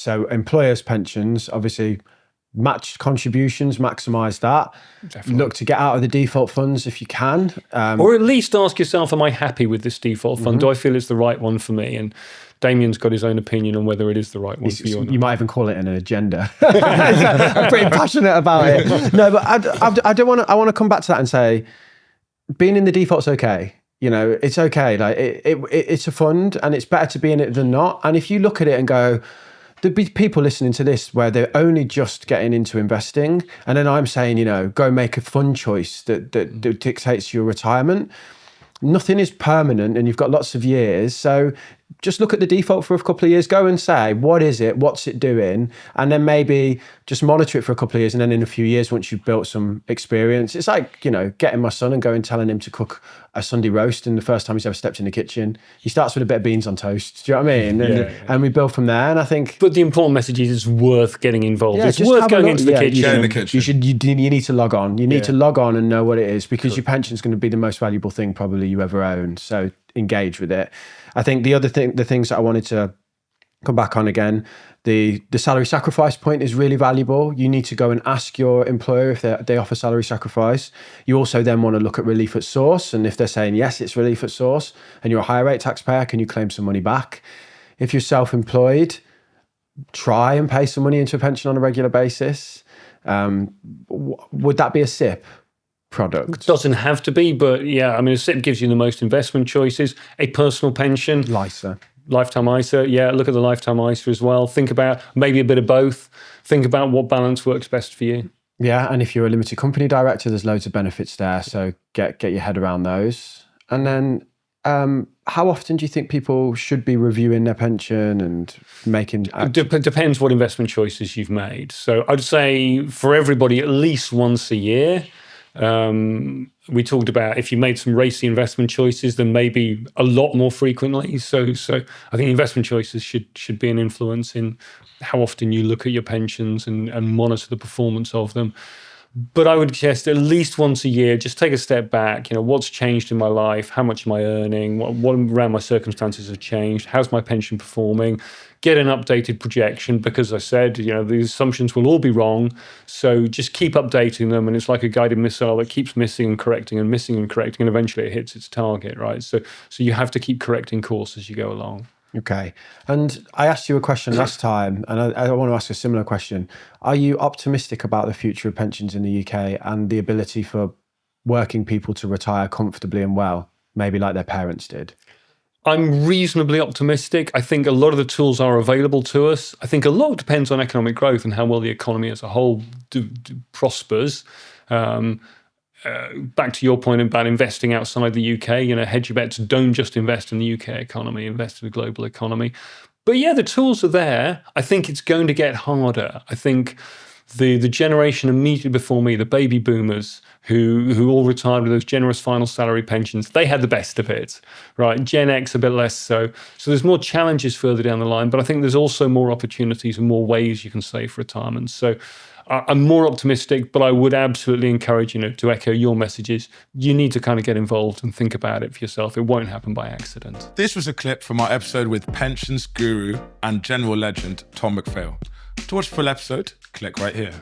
So employers' pensions, obviously, match contributions, maximise that. Definitely. Look to get out of the default funds if you can. Or at least ask yourself, am I happy with this default fund? Do I feel it's the right one for me? And Damien's got his own opinion on whether it is the right one for you or not. You might even call it an agenda. I'm pretty passionate about it. No, but I don't want to. I want to come back to that and say, being in the default's okay. You know, it's okay. Like it's a fund, and it's better to be in it than not. And if you look at it and go, there'd be people listening to this where they're only just getting into investing, and then I'm saying, you know, go make a fund choice that dictates your retirement. Nothing is permanent, and you've got lots of years. So just look at the default for a couple of years. Go and say, what is it? What's it doing? And then maybe just monitor it for a couple of years. And then in a few years, once you've built some experience, it's like, you know, getting my son and going and telling him to cook a Sunday roast. And the first time he's ever stepped in the kitchen, he starts with a bit of beans on toast. Do you know what I mean? And we build from there. And I think... But the important message is it's worth getting involved. Yeah, it's worth going into the kitchen. Get in the kitchen. You need to log on. You need to log on and know what it is, because your pension's going to be the most valuable thing probably you ever own. So engage with it. I think the things that I wanted to come back on again, the salary sacrifice point is really valuable. You need to go and ask your employer if they offer salary sacrifice. You also then want to look at relief at source. And if they're saying, yes, it's relief at source, and you're a higher rate taxpayer, can you claim some money back? If you're self-employed, try and pay some money into a pension on a regular basis. Would that be a SIP product? It doesn't have to be, but yeah, I mean, a SIP gives you the most investment choices. A personal pension, LISA. Lifetime ISA, yeah, look at the lifetime ISA as well. Think about maybe a bit of both. Think about what balance works best for you. Yeah, and if you're a limited company director, there's loads of benefits there. So get your head around those. And then how often do you think people should be reviewing their pension and making... Depends what investment choices you've made. So I'd say for everybody, at least once a year. We talked about if you made some racy investment choices, then maybe a lot more frequently. So I think investment choices should be an influence in how often you look at your pensions and monitor the performance of them. But I would suggest at least once a year, just take a step back. You know, what's changed in my life? How much am I earning? What around my circumstances have changed? How's my pension performing? Get an updated projection, because I said, you know, the assumptions will all be wrong. So just keep updating them. And it's like a guided missile that keeps missing and correcting and missing and correcting. And eventually it hits its target, right? So you have to keep correcting course as you go along. Okay. And I asked you a question last time, and I want to ask a similar question. Are you optimistic about the future of pensions in the UK and the ability for working people to retire comfortably and well, maybe like their parents did? I'm reasonably optimistic. I think a lot of the tools are available to us. I think a lot depends on economic growth and how well the economy as a whole prospers. Back to your point about investing outside the UK, you know, hedge your bets, don't just invest in the UK economy, invest in the global economy. But yeah, the tools are there. I think it's going to get harder. I think the generation immediately before me, the baby boomers who all retired with those generous final salary pensions, they had the best of it, right? Gen X a bit less so. So there's more challenges further down the line, but I think there's also more opportunities and more ways you can save for retirement. So I'm more optimistic, but I would absolutely encourage, you know, to echo your messages. You need to kind of get involved and think about it for yourself. It won't happen by accident. This was a clip from our episode with pensions guru and general legend Tom McPhail. To watch the full episode, click right here.